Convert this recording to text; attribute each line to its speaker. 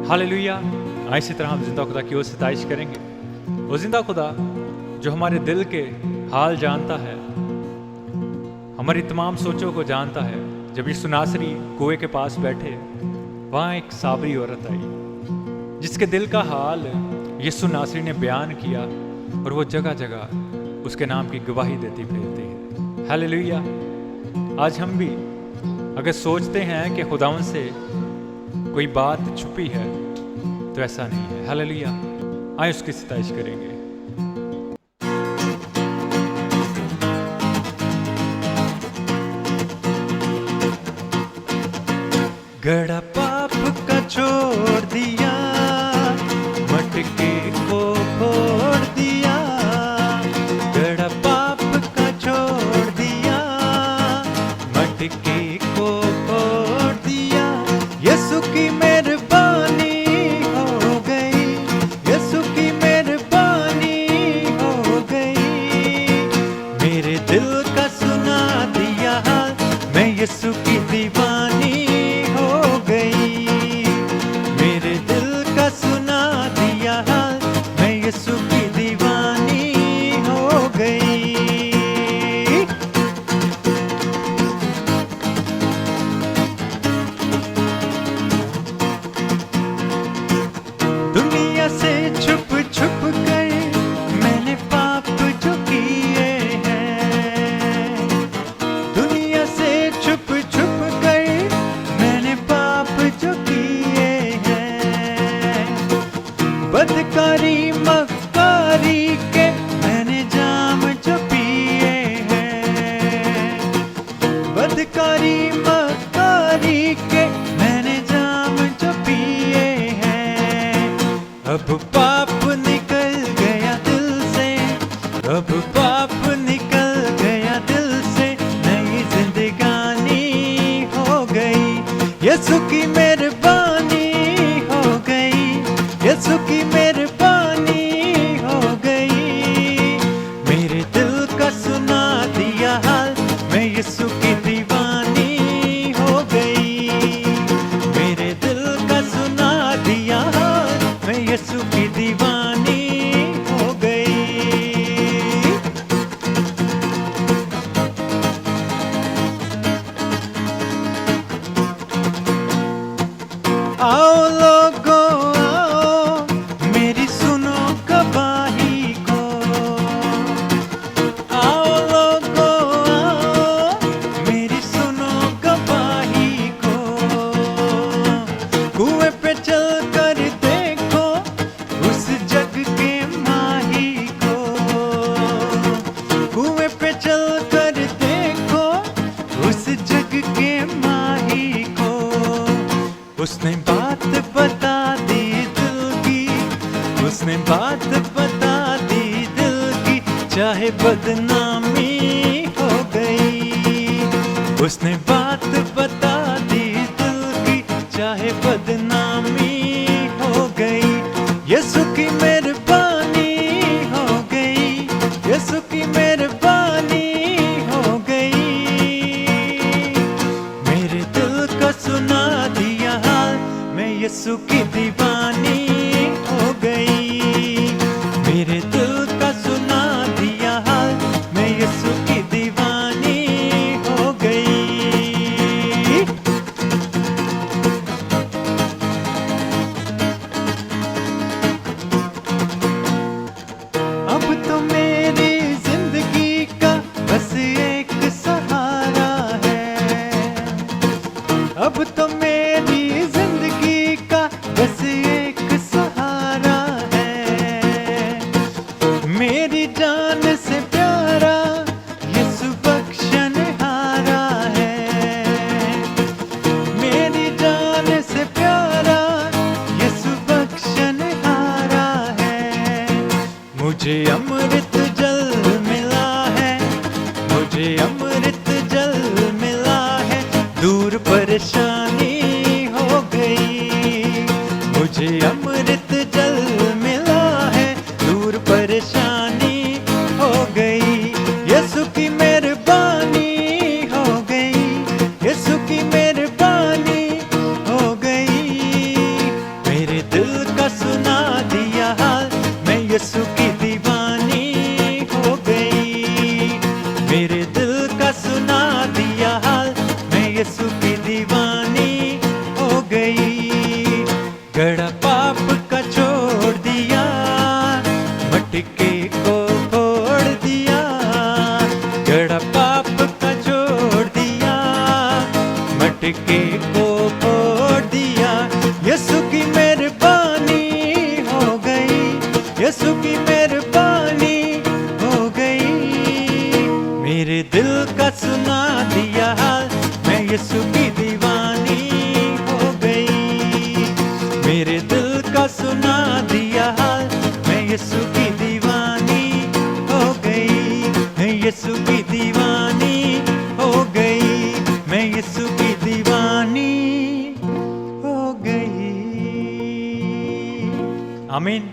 Speaker 1: Hallelujah. इसी तरह हम जिंदा खुदा की ओर सताइश करेंगे। वो जिंदा खुदा जो हमारे दिल के हाल जानता है, हमारी तमाम सोचों को जानता है। जब यीशु नासरी कुएं के पास बैठे, वहाँ एक साबरी औरत आई जिसके दिल का हाल यीशु नासरी ने बयान किया, और वो जगह जगह उसके नाम की गवाही देती फिरती है। हालेलुया। आज हम भी अगर सोचते हैं कि खुदावन से कोई बात छुपी है, तो ऐसा नहीं है। हालेलुया। आए उसकी सताइश करेंगे।
Speaker 2: गड़ा पाप का छोड़ दिया, मटके को फोड़ दिया। गड़ा पाप का छोड़ दिया, मटके को फोड़ दिया। यीशु की मेहरबानी हो गई, यीशु की मेहरबानी हो गई। मेरे दिल का सुना दिया हाल, मैं यीशु की दीवानी हो गई। मेरे दिल का सुना दिया हाल, मैं यीशु की दीवानी हो गई। दुनिया से छुप छुप कर मैंने पाप जो किए हैं। दुनिया से छुप छुप कर मैंने पाप जो किए हैं। बदकारी मक्कारी के मैंने जाम जो पिए हैं। बदकारी मक्कारी के मैंने जाम जो पिए हैं। अब पाप निकल गया दिल से, अब पाप निकल गया दिल से। नई जिंदगानी हो गई, यीशु की मेहरबानी हो गई, यीशु की मेहरबानी हो गई। मेरे दिल का सुना दिया हाल, मैं यीशु की दीवानी हो गई। मेरे दिल का सुना दिया हाल, मैं यीशु की दीवानी हो गई। आओ लोगो आओ, मेरी सुनो गवाही को। आओ लोगो आओ, मेरी सुनो गवाही को। कुएं पे चल कर देखो उस जग के माही को। कुएं पे चल कर देखो उस जग के माही को। उसने बात बता दी दिल की, उसने बात बता दी दिल की। चाहे बदनामी हो गई, उसने बात बता दी दिल की। चाहे बदनामी हो गई, यीशु की मेहरबानी हो गई, यीशु की मेहरबानी हो गई। मेरे दिल का सुना दिया हाल, मैं यीशु की दीवानी हो गई। मेरे दिल का सुना दिया हाल, मैं यीशु की दीवानी हो गई। अब तो मेरी जिंदगी का बस एक सहारा है। अब तो मेरी जिंदगी का बस एक सहारा है। मेरी जान से प्यारा यीशु बख्शनहारा है। मेरी जान से प्यारा यीशु बख्शनहारा है। मुझे अमृत जल मिला है, मुझे अमृत जल मिला है। दूर परेशानी हो गई, मुझे अमृत जल मिला है। दूर परेशानी हो गई, यीशु की मेहरबानी हो गई, यीशु की मेहरबानी हो गई। मेरे गड़ा पाप का छोड़ दिया, मटके को फोड़ दिया, गड़ा पाप का छोड़ दिया, मटके को फोड़ दिया। यीशु की मेहरबानी हो गई, यीशु की मेहरबानी हो गई। मेरे दिल का सुना दिया हाल, मैं यीशु की दीवानी हो गई। मेरे दिल का सुना दिया हाल, मैं यीशु की दीवानी हो गई। मैं यीशु की दीवानी हो गई, मैं यीशु की दीवानी हो गई। आमीन।